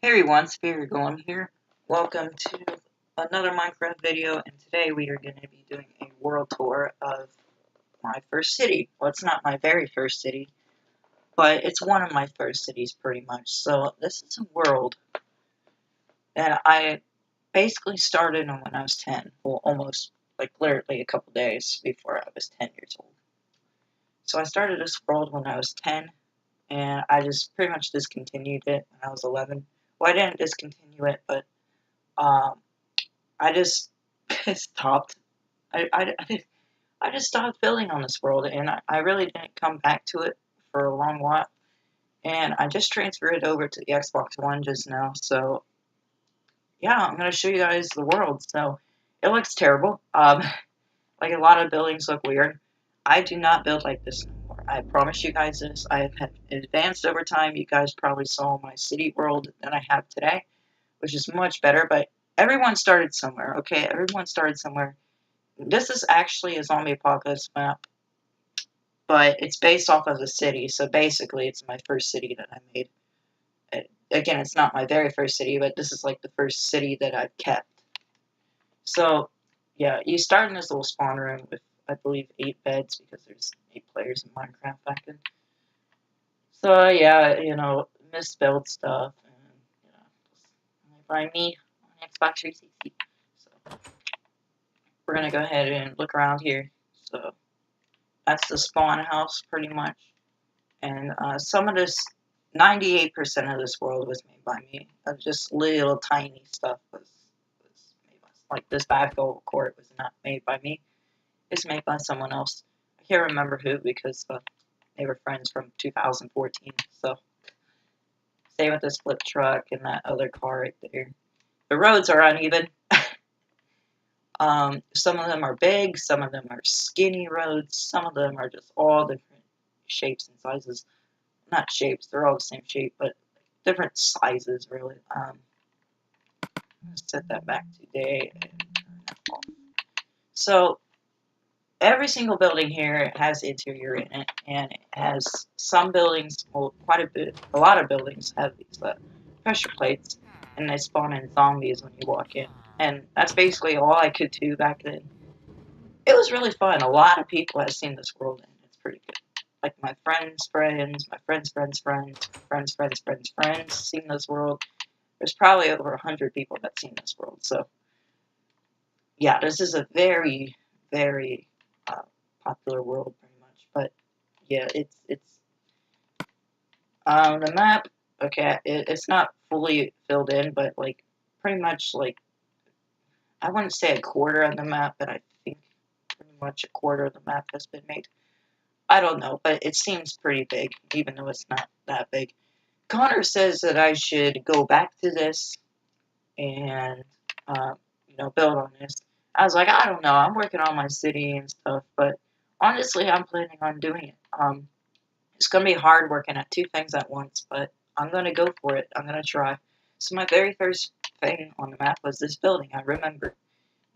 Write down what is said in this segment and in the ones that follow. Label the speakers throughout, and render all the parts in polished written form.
Speaker 1: Hey everyone, Spirit going here. Welcome to another Minecraft video, and today we are going to be doing a world tour of my first city. Well, it's not my very first city, but it's one of my first cities pretty much. So this is a world that I basically started on when I was 10. Well, almost, like literally a couple days before I was 10 years old. So I started this world when I was 10, and I just pretty much discontinued it when I was 11. Well, I didn't discontinue it, but um, I just stopped. I just stopped building on this world, and I really didn't come back to it for a long while. And I just transferred it over to the Xbox One just now. So yeah, I'm gonna show you guys the world. So it looks terrible. Like a lot of buildings look weird. I do not build like this anymore. I promise you guys this. I have advanced over time. You guys probably saw my city world that I have today, which is much better. But everyone started somewhere. Okay, everyone started somewhere. This is actually a zombie apocalypse map, but it's based off of a city, so basically it's my first city that I made. Again, it's not my very first city, but this is like the first city that I've kept. So, yeah, you start in this little spawn room with, I believe, 8 beds, because there's 8 players in Minecraft back then. So, yeah, misspelled stuff, and, by me on Xbox 360. So, we're gonna go ahead and look around here. So, that's the spawn house, pretty much. And some of this, 98% of this world was made by me. Just little tiny stuff was made by, like this basketball court was not made by me. It's made by someone else. I can't remember who, because they were friends from 2014. So same with this flip truck and that other car right there. The roads are uneven. Some of them are big, some of them are skinny roads, some of them are just all different shapes and sizes. Not shapes, they're all the same shape, but different sizes, really. Let's set that back today and turn that off. So, every single building here has interior in it, and it has some buildings, well, a lot of buildings have these pressure plates, and they spawn in zombies when you walk in. And that's basically all I could do back then. It was really fun. A lot of people have seen this world, and it's pretty good. Like my friends' friends, my friends' friends' friends, friends' friends' friends' friends seen this world. There's probably over 100 people that's seen this world. So yeah, this is a very, very popular world, pretty much. But yeah, it's the map. Okay, it's not fully filled in, but like pretty much like I wouldn't say a quarter of the map, but I think pretty much a quarter of the map has been made. I don't know, but it seems pretty big, even though it's not that big. Connor says that I should go back to this and, build on this. I was like, I don't know, I'm working on my city and stuff, but honestly, I'm planning on doing it. It's going to be hard working at 2 things at once, but I'm going to go for it. I'm going to try. So my very first thing on the map was this building. I remember.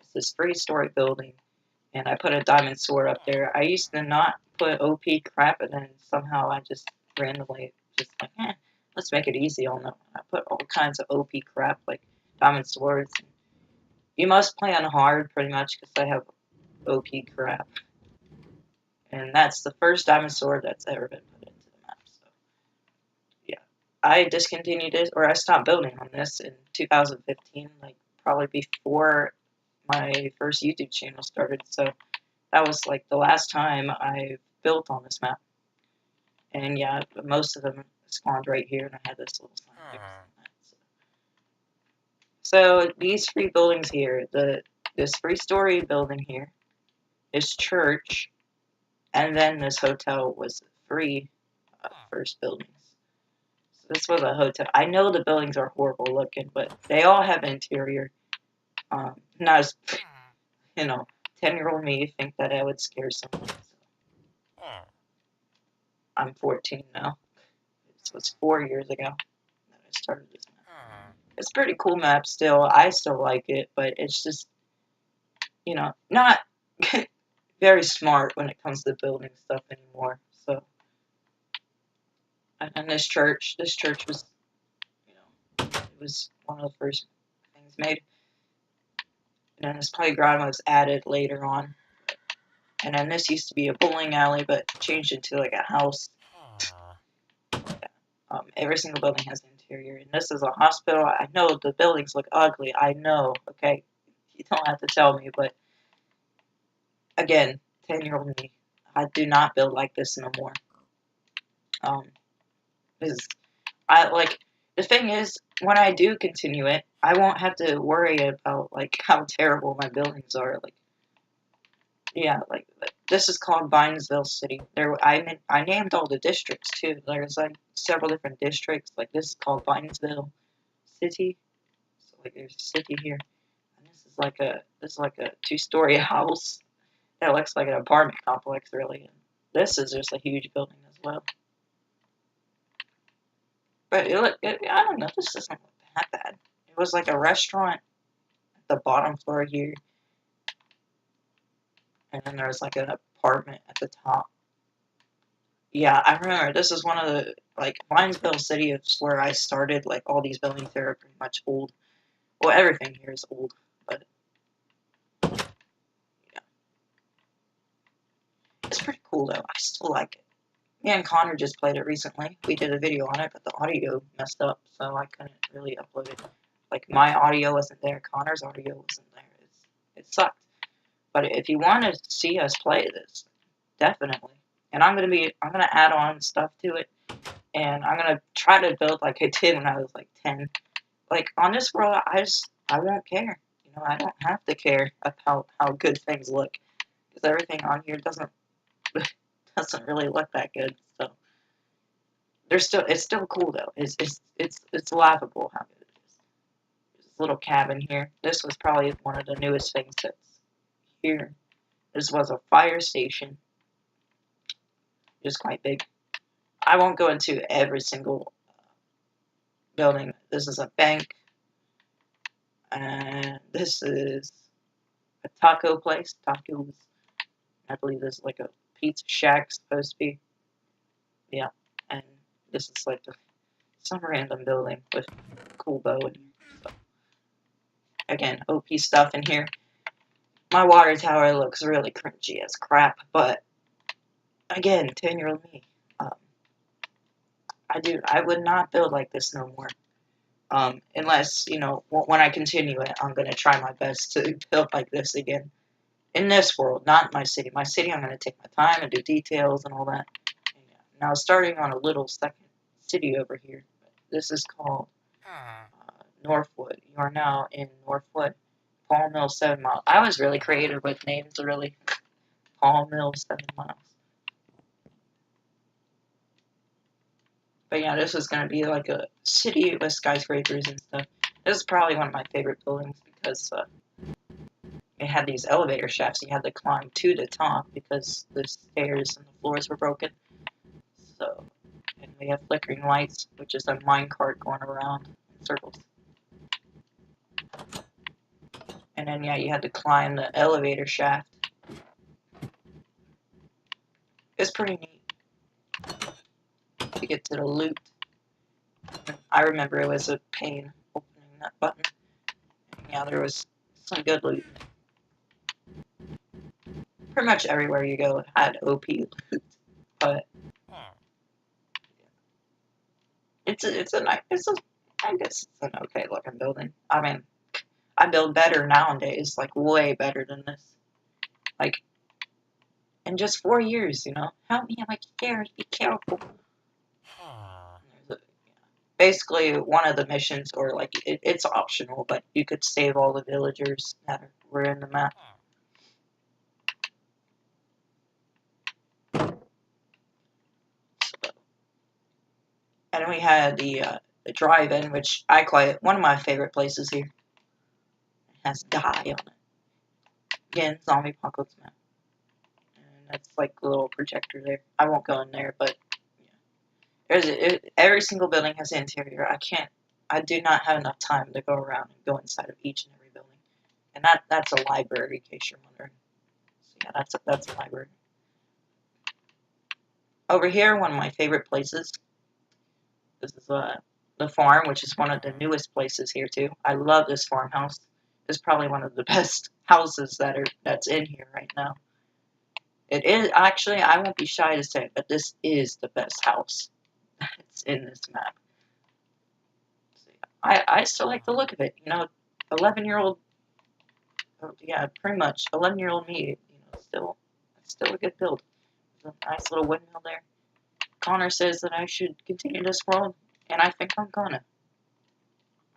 Speaker 1: It's this 3-story building, and I put a diamond sword up there. I used to not put OP crap, and then somehow I just randomly just like, let's make it easy on them. I put all kinds of OP crap, like diamond swords. You must play on hard, pretty much, because I have OP crap. And that's the first diamond sword that's ever been put into the map, so yeah. I discontinued it, or I stopped building on this in 2015, like probably before my first YouTube channel started, so that was like the last time I built on this map. And yeah, most of them spawned right here, and I had this little sign fix on that. So these 3 buildings here, this 3-story building here, this church, and then this hotel was the 3 first buildings. So this was a hotel. I know the buildings are horrible looking, but they all have interior. Not as, 10-year-old me think that I would scare someone. So. I'm 14 now. This was 4 years ago that I started this map. It's a pretty cool map still. I still like it, but it's just, not very smart when it comes to building stuff anymore. So, and this church was, It was one of the first things made. And then this playground was added later on. And then this used to be a bowling alley, but changed into like a house. Every single building has an interior. And this is a hospital. I know the buildings look ugly. I know, okay? You don't have to tell me, but again, 10-year-old me, I do not build like this no more. Because the thing is, when I do continue it, I won't have to worry about like how terrible my buildings are. Like, yeah, like this is called Vinesville City. I named all the districts too. There's like several different districts. Like this is called Vinesville City. So like there's a city here, and this is like a 2-story house that looks like an apartment complex really. And this is just a huge building as well. But I don't know. This doesn't look that bad. It was like a restaurant at the bottom floor here, and then there was like an apartment at the top. Yeah, I remember this is one of the, like, Vinesville City is where I started. Like, all these buildings here are pretty much old. Well, everything here is old, but yeah. It's pretty cool, though. I still like it. Me and Connor just played it recently. We did a video on it, but the audio messed up, so I couldn't really upload it. Like, my audio wasn't there, Connor's audio wasn't there. It sucked. But if you want to see us play this, definitely. And I'm gonna add on stuff to it, and I'm gonna try to build like I did when I was like 10. Like on this world, I won't care. You know, I don't have to care about how good things look, because everything on here doesn't really look that good. So it's still cool though. It's laughable how good it is. There's this little cabin here. This was probably one of the newest things that's here. This was a fire station. Just quite big. I won't go into every single building. This is a bank, and this is a taco place. Tacos. I believe this is like a pizza shack supposed to be. Yeah, and this is like some random building with a cool bow in here. So, again, OP stuff in here. My water tower looks really cringy as crap, but again, 10-year-old me. Um, I would not build like this no more. Unless, you know, when I continue it, I'm going to try my best to build like this again. In this world, not my city. My city, I'm going to take my time and do details and all that. And, yeah. Now, starting on a little second city over here. This is called Northwood. You are now in Northwood. Paul Mill 7 miles. I was really creative with names, really. Paul Mill 7 miles. But yeah, this is going to be like a city with skyscrapers and stuff. This is probably one of my favorite buildings because it had these elevator shafts. You had to climb to the top because the stairs and the floors were broken. So, and we have flickering lights, which is a minecart going around in circles. And then, yeah, you had to climb the elevator shaft. It's pretty neat to get to the loot. I remember it was a pain opening that button. And yeah, there was some good loot. Pretty much everywhere you go had OP loot, but I guess it's an okay looking building. I mean, I build better nowadays, like way better than this. Like in just 4 years, you know. Help me, I'm like scared. Be careful. Basically, one of the missions, or like it's optional, but you could save all the villagers that were in the map. So, and then we had the drive-in, which one of my favorite places here. It has die on it. Again, zombie apocalypse map. And that's like a little projector there. I won't go in there, but yeah. Every single building has an interior. I do not have enough time to go around and go inside of each and every building. And that's a library, in case you're wondering. So yeah, that's a library. Over here, one of my favorite places. This is the farm, which is one of the newest places here too. I love this farmhouse. It's probably one of the best houses that's in here right now. It is actually, I won't be shy to say, but this is the best house that's in this map. I still like the look of it. You know, 11-year-old, yeah, pretty much 11-year-old me. You know, still a good build. There's a nice little windmill there. Connor says that I should continue this world, and I think I'm gonna.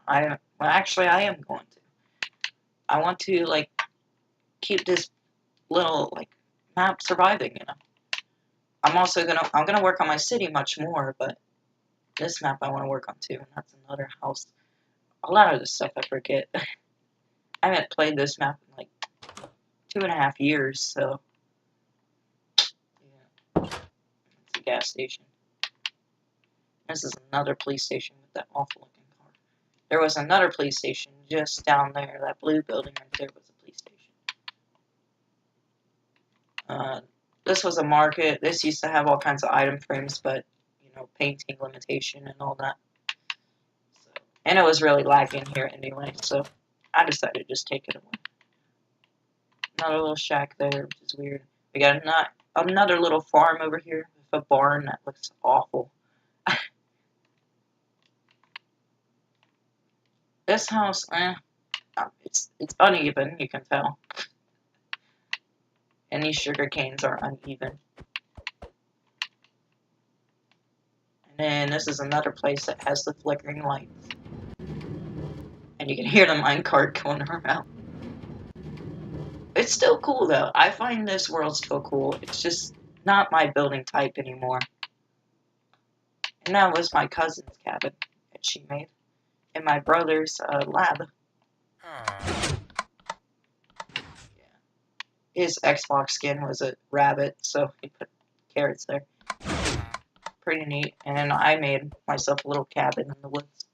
Speaker 1: Well, actually, I am going to. I want to like keep this little like map surviving. You know, I'm gonna work on my city much more, but this map I want to work on too, and that's another house. A lot of this stuff I forget. I haven't played this map in like 2.5 years, so yeah. It's a gas station. This is another police station with that awful looking car. There was another police station just down there. That blue building right there was a police station. This was a market. This used to have all kinds of item frames, but you know, painting limitation and all that. So, and it was really lacking here anyway, so I decided to just take it away. Another little shack there, which is weird. We got another little farm over here with a barn that looks awful. This house, it's uneven, you can tell. And these sugar canes are uneven. And then this is another place that has the flickering lights. And you can hear the minecart going around. It's still cool though. I find this world still cool. It's just not my building type anymore. And that was my cousin's cabin that she made. In my brother's lab. Yeah. His Xbox skin was a rabbit, so he put carrots there. Pretty neat. And I made myself a little cabin in the woods.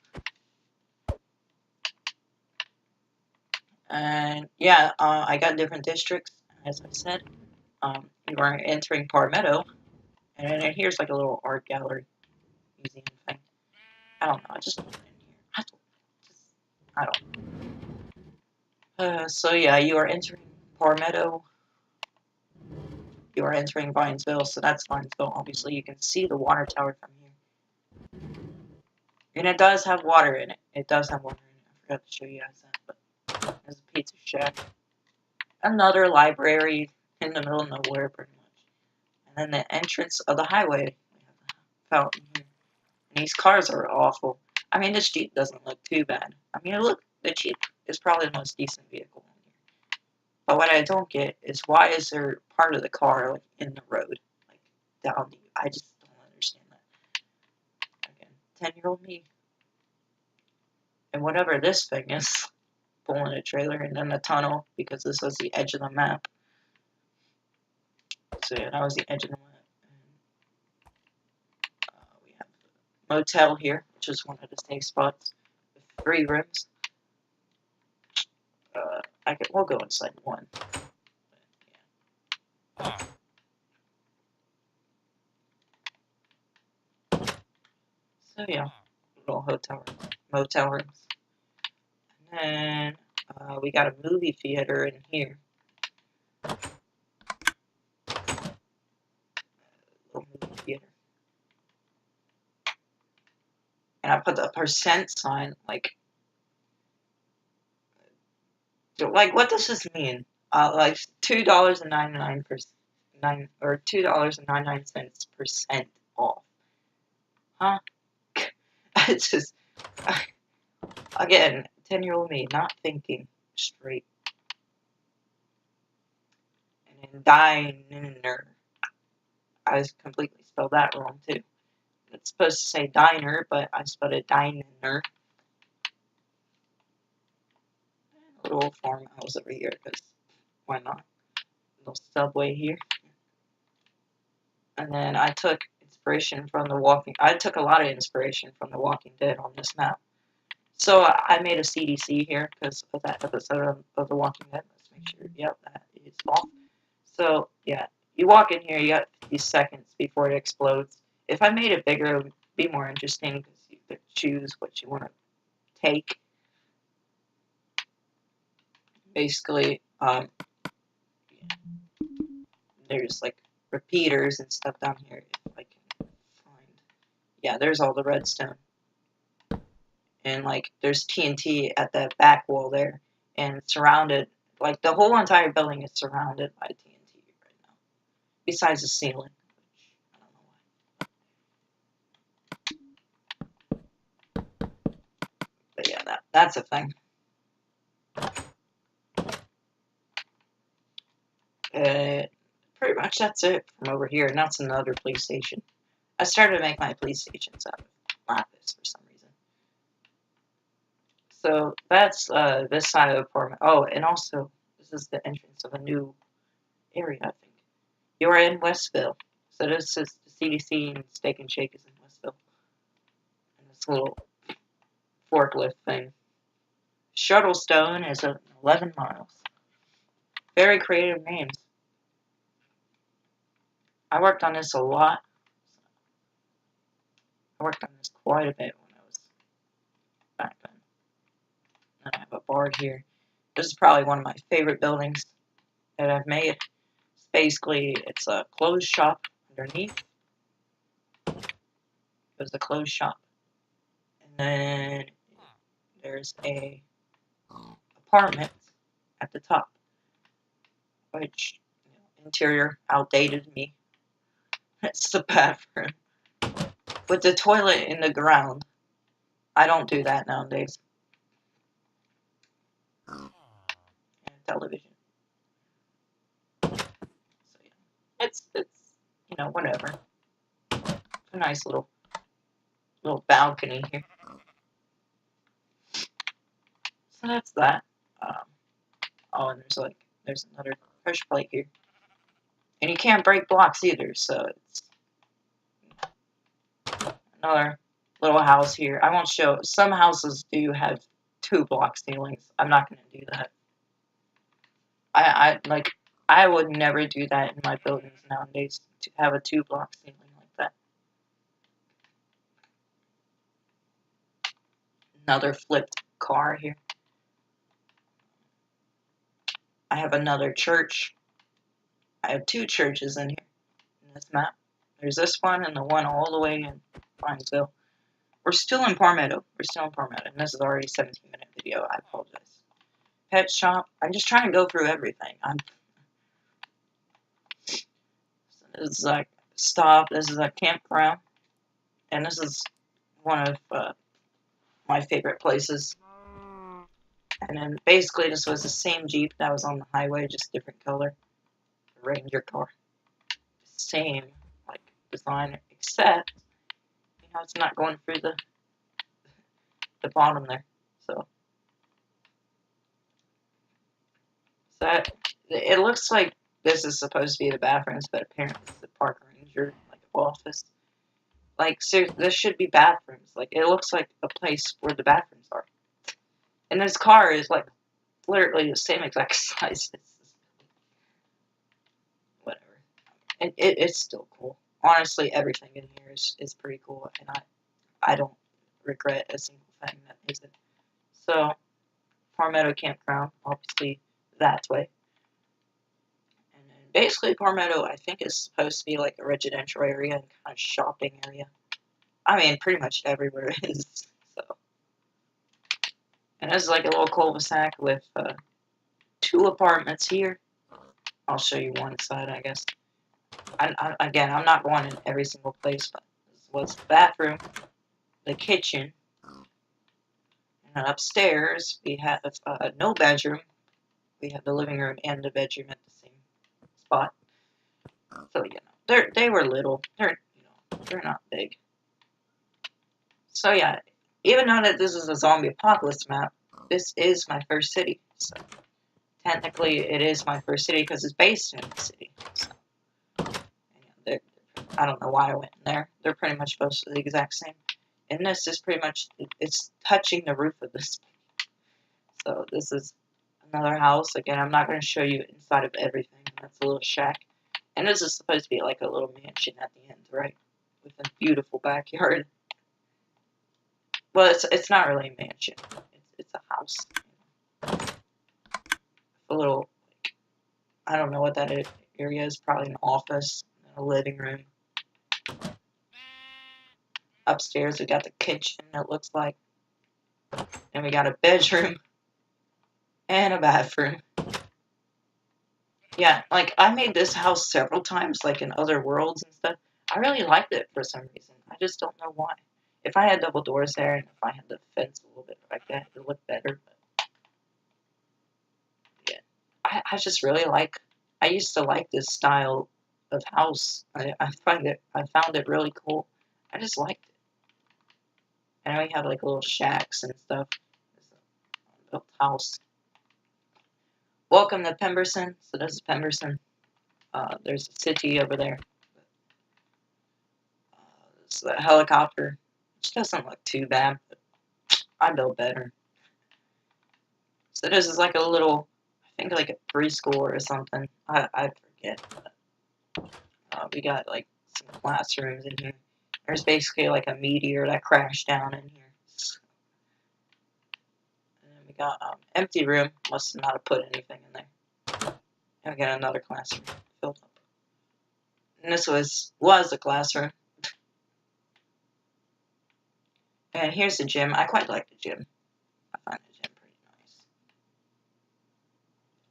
Speaker 1: And yeah, I got different districts, as I said. We were entering Palmetto, and then here's like a little art gallery museum thing. I don't know, I just put it in here. I don't. So yeah, you are entering Palmetto. You are entering Vinesville, so that's Vinesville. Obviously, you can see the water tower from here. And it does have water in it. It does have water in it. I forgot to show you guys that, but there's a pizza shack. Another library in the middle of nowhere, pretty much. And then the entrance of the highway. We have the fountain here. And these cars are awful. I mean, this Jeep doesn't look too bad. I mean, look, the Jeep is probably the most decent vehicle in here. But what I don't get is why is there part of the car like in the road, like down the? I just don't understand that. Again, 10-year-old me, and whatever this thing is, pulling a trailer and then a tunnel because this was the edge of the map. So yeah, that was the edge of the map. And, we have a motel here, which is one of the safe spots with 3 rooms. We'll go inside one. But, yeah. So yeah, little motel rooms. And then we got a movie theater in here. Little movie theater. And I put the percent sign, like what does this mean? Like $2.99 or $2.99% off. Huh? It's just again, 10-year-old me not thinking straight. And then diner. I completely spelled that wrong too. It's supposed to say diner, but I spelled it diner. A little farmhouse over here, because why not? A little subway here. And then I took inspiration from I took a lot of inspiration from The Walking Dead on this map. So I made a CDC here because of that episode of The Walking Dead. Let's make sure, yep, that is off. So yeah, you walk in here, you got 50 seconds before it explodes. If I made it bigger, it would be more interesting because there's choose what you want to take. Basically, there's like repeaters and stuff down here. If I can find, yeah, there's all the redstone, and like there's TNT at the back wall there, and it's surrounded. Like the whole entire building is surrounded by TNT right now, besides the ceiling. Which I don't know why. But yeah, that's a thing. Pretty much that's it from over here. And that's another police station. I started to make my police stations out of lapis for some reason. So that's this side of the apartment. Oh, and also this is the entrance of a new area, I think. You're in Westville. So this is the CDC and Steak and Shake is in Westville. And this little forklift thing. Shuttlestone is 11 miles. Very creative names. I worked on this a lot. I worked on this quite a bit when I was back then. And I have a bar here. This is probably one of my favorite buildings that I've made. It's basically, it's a clothes shop underneath. There's a clothes shop. And then there's a apartment at the top. Which, interior outdated me. It's the bathroom. With the toilet in the ground. I don't do that nowadays. And television. So yeah. It's whatever. A nice little balcony here. So that's that. Oh, and there's another pressure plate here. And you can't break blocks either, so it's another little house here. I won't show. Some houses do have 2-block ceilings. I'm not going to do that. I would never do that in my buildings nowadays, to have a 2-block ceiling like that. Another flipped car here. I have another church. I have 2 churches in here in this map. There's this one and the one all the way in Finesville. We're still in Palmetto. And this is already a 17-minute video. I apologize. Pet shop. I'm just trying to go through everything. So this is like stop. This is a campground, and this is one of my favorite places. And then basically this was the same Jeep that was on the highway, just different color. The Ranger car. Same like design, except it's not going through the bottom there. So that it looks like this is supposed to be the bathrooms, but apparently it's the park ranger like office. Like this should be bathrooms. Like it looks like a place where the bathrooms are. And this car is like literally the same exact size. Whatever. And it's still cool. Honestly, everything in here is pretty cool, and I don't regret a single thing that isn't. So, Palmetto Campground, obviously that way. And then basically Palmetto, I think, is supposed to be like a residential area and kind of shopping area. I mean, pretty much everywhere is. So, and this is like a little cul-de-sac with 2 apartments here. I'll show you one side, I guess. Again, I'm not going in every single place, but this was the bathroom, the kitchen, and upstairs we have no bedroom. We have the living room and the bedroom at the same spot. So they were little. They're not big. So yeah, even though that this is a zombie apocalypse map, this is my first city. So technically, it is my first city because it's based in the city. So, I don't know why I went in there. They're pretty much both the exact same. And this is pretty much, it's touching the roof of this. So this is another house. Again, I'm not going to show you inside of everything. That's a little shack. And this is supposed to be like a little mansion at the end, right? With a beautiful backyard. Well, it's not really a mansion. It's a house. A little, I don't know what that area is. Probably an office, a living room. Upstairs we got the kitchen, it looks like. And we got a bedroom and a bathroom. Yeah, like I made this house several times, like in other worlds and stuff. I really liked it for some reason. I just don't know why. If I had double doors there and if I had the fence a little bit like that, it would look better. But yeah, I just really like. I used to like this style of house. I found it really cool. I just liked it. And we had like little shacks and stuff. It's a built house. Welcome to Pemberton. So this is Pemberton. There's a city over there. It's a helicopter, which doesn't look too bad, but I built better. So this is like a little, I think like a preschool or something. I forget. But, we got like some classrooms in here. There's basically like a meteor that crashed down in here. And then we got empty room. Must not have put anything in there. And we got another classroom filled up. And this was a classroom. And here's the gym. I quite like the gym. I find the gym pretty nice.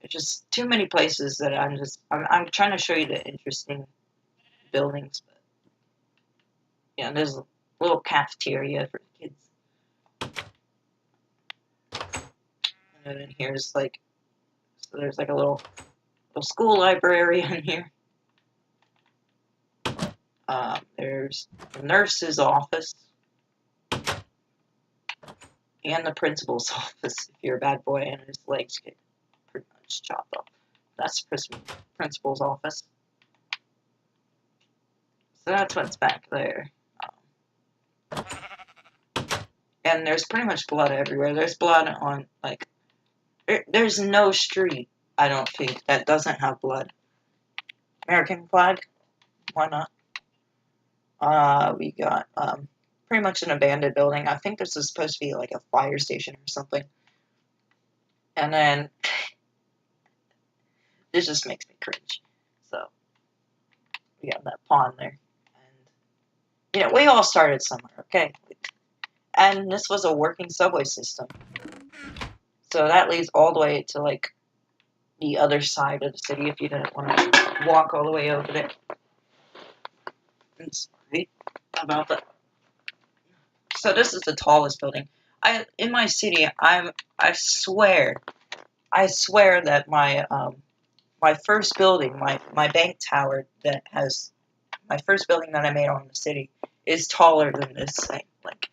Speaker 1: There's just too many places that I'm trying to show you the interesting buildings. But yeah, there's a little cafeteria for kids. And then here's like, so there's like a little school library in here. There's the nurse's office. And the principal's office, if you're a bad boy and his legs get pretty much chopped off. That's the principal's office. So that's what's back there. And there's pretty much blood everywhere. There's blood on, like, there's no street, I don't think, that doesn't have blood. American flag? Why not? We got, pretty much an abandoned building. I think this is supposed to be, like, a fire station or something. And then, this just makes me cringe. So, we got that pond there. And, you know, we all started somewhere, okay? And this was a working subway system. So that leads all the way to, like, the other side of the city if you didn't want to walk all the way over there. I'm sorry about that. So this is the tallest building. In my city, I swear that my first building, my bank tower that has my first building that I made on the city is taller than this thing. Like,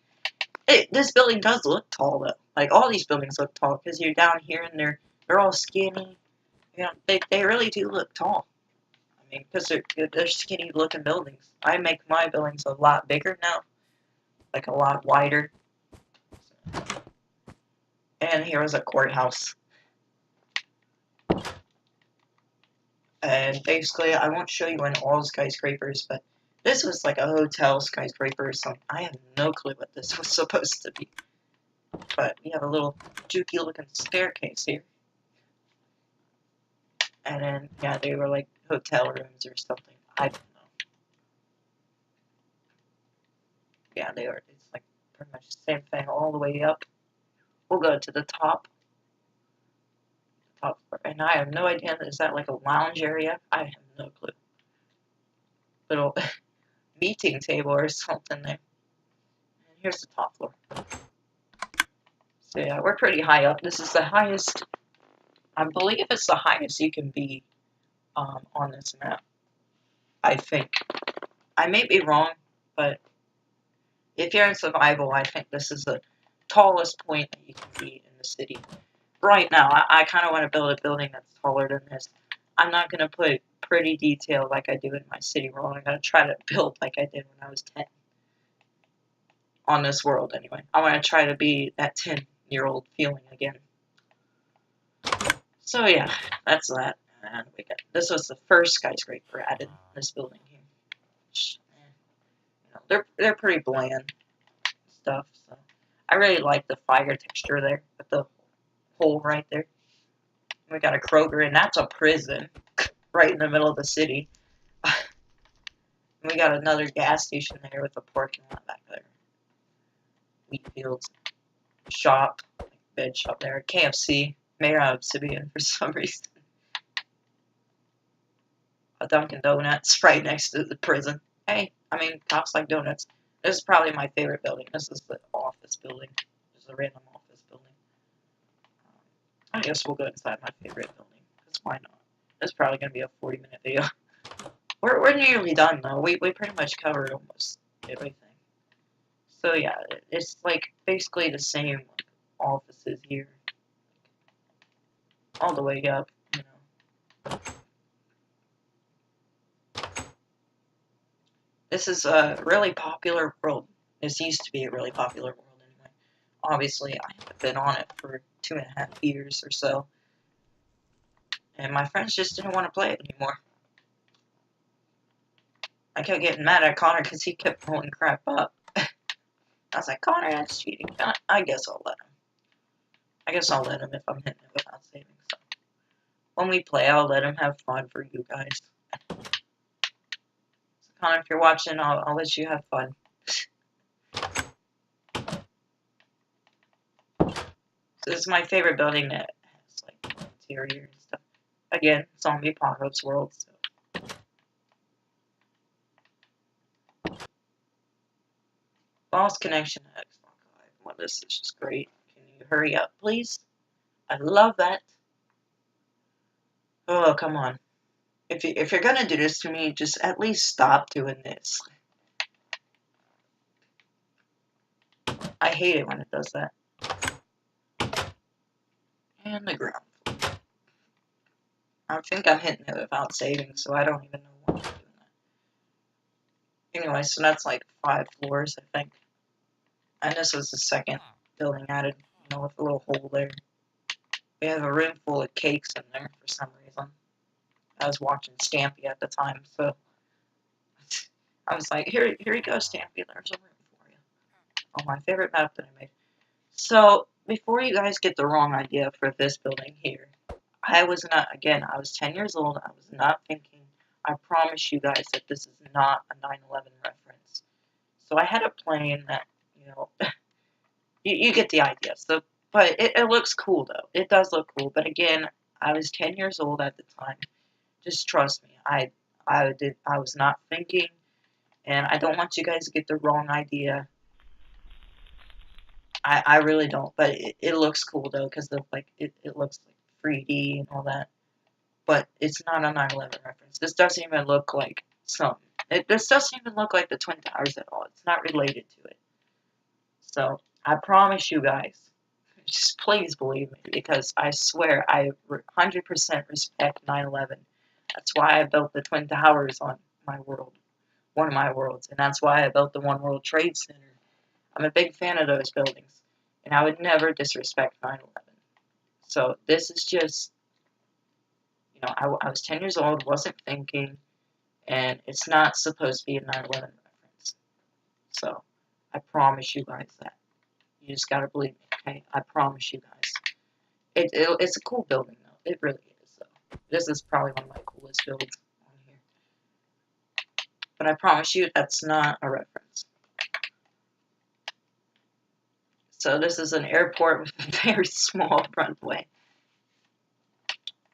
Speaker 1: this building does look tall though. Like all these buildings look tall because you're down here and they're all skinny. You know, they really do look tall. I mean, because they're skinny looking buildings. I make my buildings a lot bigger now, like a lot wider. And here is a courthouse. And basically, I won't show you in all skyscrapers, but this was like a hotel skyscraper or something. I have no clue what this was supposed to be. But we have a little jukey looking staircase here. And then, yeah, they were like hotel rooms or something. I don't know. Yeah, they are. It's like pretty much the same thing all the way up. We'll go to the top. Top floor. And I have no idea. Is that like a lounge area? I have no clue. Little meeting table or something there. And here's the top floor. So yeah, we're pretty high up. This is the highest. I believe it's the highest you can be on this map. I think. I may be wrong, but if you're in survival, I think this is the tallest point that you can be in the city. Right now, I kind of want to build a building that's taller than this. I'm not going to put pretty detail like I do in my city world. I'm going to try to build like I did when I was 10. On this world, anyway. I want to try to be that 10-year-old feeling again. So yeah, that's that. And we got, this was the first skyscraper added in this building here. Which, you know, they're pretty bland stuff. So I really like the fire texture there, with the hole right there. We got a Kroger, and that's a prison right in the middle of the city. We got another gas station there with a parking lot back there. Wheat fields, shop, bed shop there, KFC, made out of obsidian for some reason. A Dunkin' Donuts right next to the prison. Hey, I mean, cops like donuts. This is probably my favorite building. This is the office building. Just a random office building. I guess we'll go inside my favorite building, because why not? This is probably going to be a 40-minute video. We're nearly done, though. We pretty much covered almost everything. So, yeah, it's, like, basically the same offices here. All the way up, you know. This is a really popular world. This used to be a really popular world, anyway. Obviously, I haven't been on it for 2.5 years or so. And my friends just didn't want to play it anymore. I kept getting mad at Connor because he kept pulling crap up. I was like, Connor, that's cheating. I guess I'll let him. I guess I'll let him if I'm hitting it without saving. So when we play, I'll let him have fun for you guys. So Connor, if you're watching, I'll let you have fun. So this is my favorite building that has like interior and stuff. Again, zombie apocalypse world. So. Lost connection to Xbox Live. Well, this is just great. Can you hurry up, please? I love that. Oh, come on. If you're gonna do this to me, just at least stop doing this. I hate it when it does that. And the ground floor. I think I'm hitting it without saving, so I don't even know why I'm doing that. Anyway, so that's like 5 floors, I think. And this was the second building added, you know, with a little hole there. We have a room full of cakes in there for some reason. I was watching Stampy at the time, so I was like, here you go, Stampy, there's a room for you. Oh, my favorite map that I made. So, before you guys get the wrong idea for this building here, I was 10 years old, I was not thinking, I promise you guys that this is not a 9/11 reference. So I had a plane that, you know, you get the idea. So, but it looks cool, though. It does look cool, but again, I was 10 years old at the time. Just trust me, I was not thinking, and I don't want you guys to get the wrong idea. I really don't, but it looks cool though, because it looks like 3D and all that. But it's not a 9/11 reference. This doesn't even look like this doesn't even look like the Twin Towers at all. It's not related to it. So I promise you guys, just please believe me, because I swear I 100% respect 9/11. That's why I built the Twin Towers on my world, one of my worlds, and that's why I built the One World Trade Center. I'm a big fan of those buildings, and I would never disrespect 9/11. So this is just, you know, I was 10 years old, wasn't thinking, and it's not supposed to be a 9/11 reference. So I promise you guys that. You just gotta believe me, okay? I promise you guys. It's a cool building, though. It really is, though. This is probably one of my coolest builds on here. But I promise you, that's not a reference. So this is an airport with a very small runway.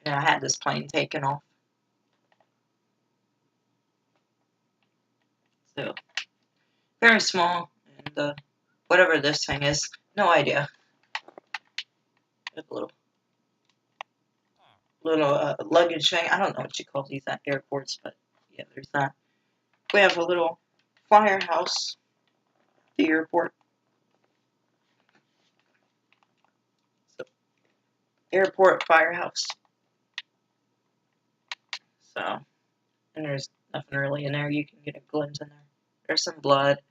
Speaker 1: And I had this plane taken off. So, very small. And whatever this thing is, no idea. There's a little luggage thing. I don't know what you call these at airports, but yeah, there's that. We have a little firehouse at the airport. So, airport firehouse. So, and there's nothing really in there. You can get a glimpse in there. There's some blood.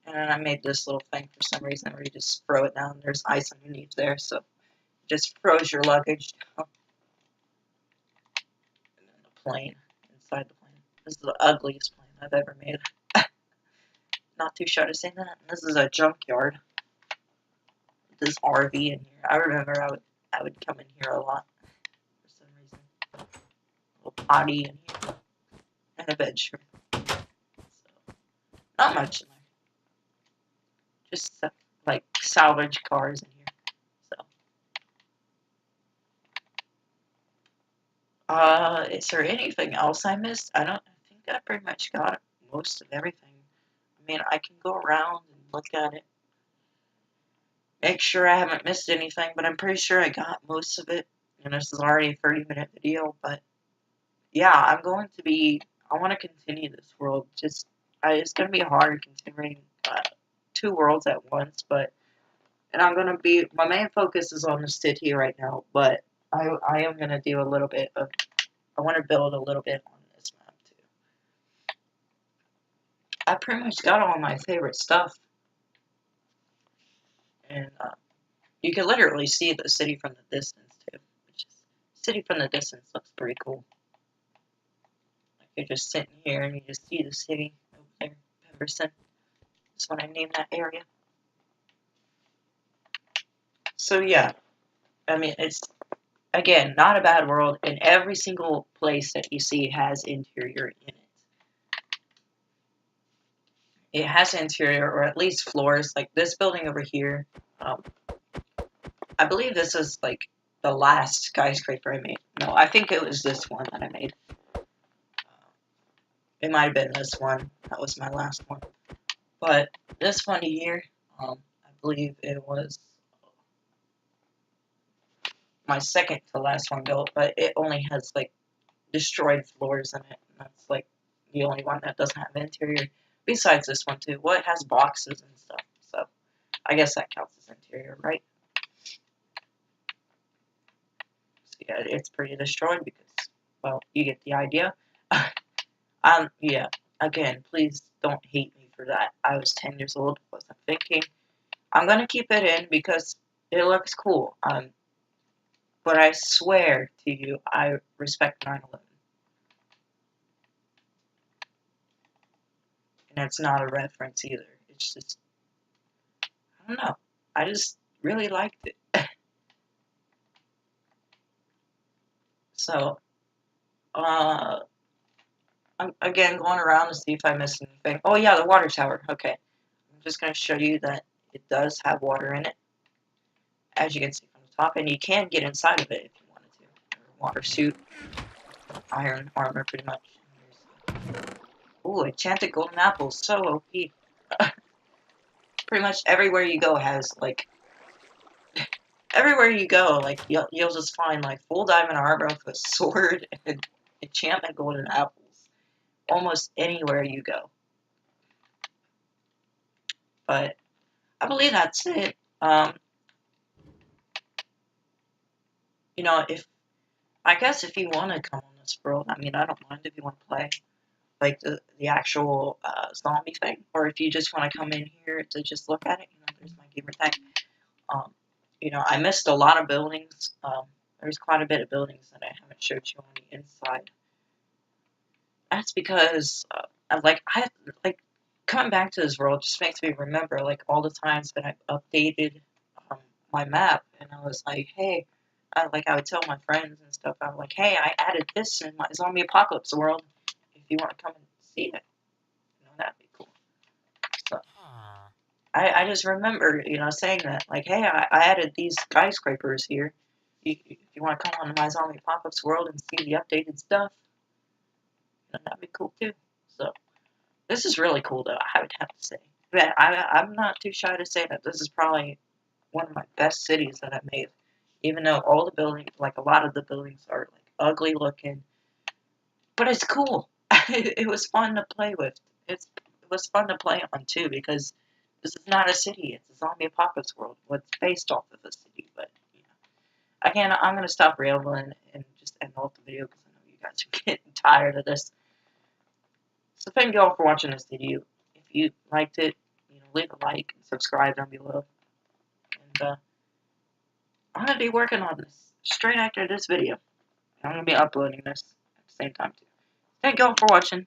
Speaker 1: And then I made this little thing for some reason where you just throw it down. There's ice underneath there, so it just froze your luggage down. And then the plane, inside the plane. This is the ugliest plane I've ever made. Not too shy to say that. This is a junkyard. this RV in here. I remember I would come in here a lot for some reason. A little potty in here and a bedroom. So not much in there. Just like salvage cars in here. So is there anything else I missed? I think I pretty much got most of everything. I mean, I can go around and look at it, make sure I haven't missed anything, but I'm pretty sure I got most of it. And this is already a 30-minute video, but yeah, I want to continue this world. It's going to be hard considering 2 worlds at once, and my main focus is on the city right now, but I am going to do a little bit of, I want to build a little bit on this map too. I pretty much got all my favorite stuff, and you can literally see the city from the distance too. City from the distance looks pretty cool. Like you're just sitting here and you just see the city over there, Pemberton. That's what I named that area. So yeah, I mean, it's, again, not a bad world, and every single place that you see has interior in it. It has interior, or at least floors, like this building over here. I believe this is like the last skyscraper I made. No, I think it was this one that I made. It might have been this one. That was my last one. But this one here, I believe it was my second to last one built, but it only has like destroyed floors in it. And that's like the only one that doesn't have interior. Besides this one too. Well, it has boxes and stuff, so I guess that counts as interior, right? So yeah, it's pretty destroyed because, well, you get the idea. Yeah. Again, please don't hate me for that. I was 10 years old, wasn't thinking. I'm gonna keep it in because it looks cool. But I swear to you, I respect 9/11. And it's not a reference either. It's just, I don't know. I just really liked it. So, I'm again going around to see if I missed anything. Oh yeah, the water tower. Okay. I'm just going to show you that it does have water in it, as you can see from the top, and you can get inside of it if you wanted to. Water suit, iron armor, pretty much. Ooh, enchanted golden apples, so OP. Pretty much everywhere you go has, like, everywhere you go, like, you'll just find, like, full diamond armor with a sword and enchantment golden apples. Almost anywhere you go. But I believe that's it. You know, I guess if you want to come on this world, I mean, I don't mind if you want to play, like, the actual zombie thing, or if you just want to come in here to just look at it, you know, there's my gamer tag. You know, I missed a lot of buildings. There's quite a bit of buildings that I haven't showed you on the inside. That's because, coming back to this world just makes me remember, like, all the times that I've updated my map, and I was like, hey, I would tell my friends and stuff, I'm like, hey, I added this in my zombie apocalypse world, if you want to come and see it, you know, that'd be cool. So, I just remember, you know, saying that, like, hey, I added these skyscrapers here, if you want to come on my zombie apocalypse world and see the updated stuff, then that'd be cool too. So, this is really cool, though, I would have to say. But I'm not too shy to say that this is probably one of my best cities that I made. Even though all the buildings, like a lot of the buildings are like ugly looking. But it's cool. It was fun to play with. It was fun to play on too because this is not a city. It's a zombie apocalypse world. Well, it's based off of a city. But, you know. Again, I'm going to stop rambling and just end off the video because I know you guys are getting tired of this. So thank you all for watching this video. If you liked it, you know, leave a like and subscribe down below. And I'm going to be working on this straight after this video. I'm going to be uploading this at the same time too. Thank you all for watching.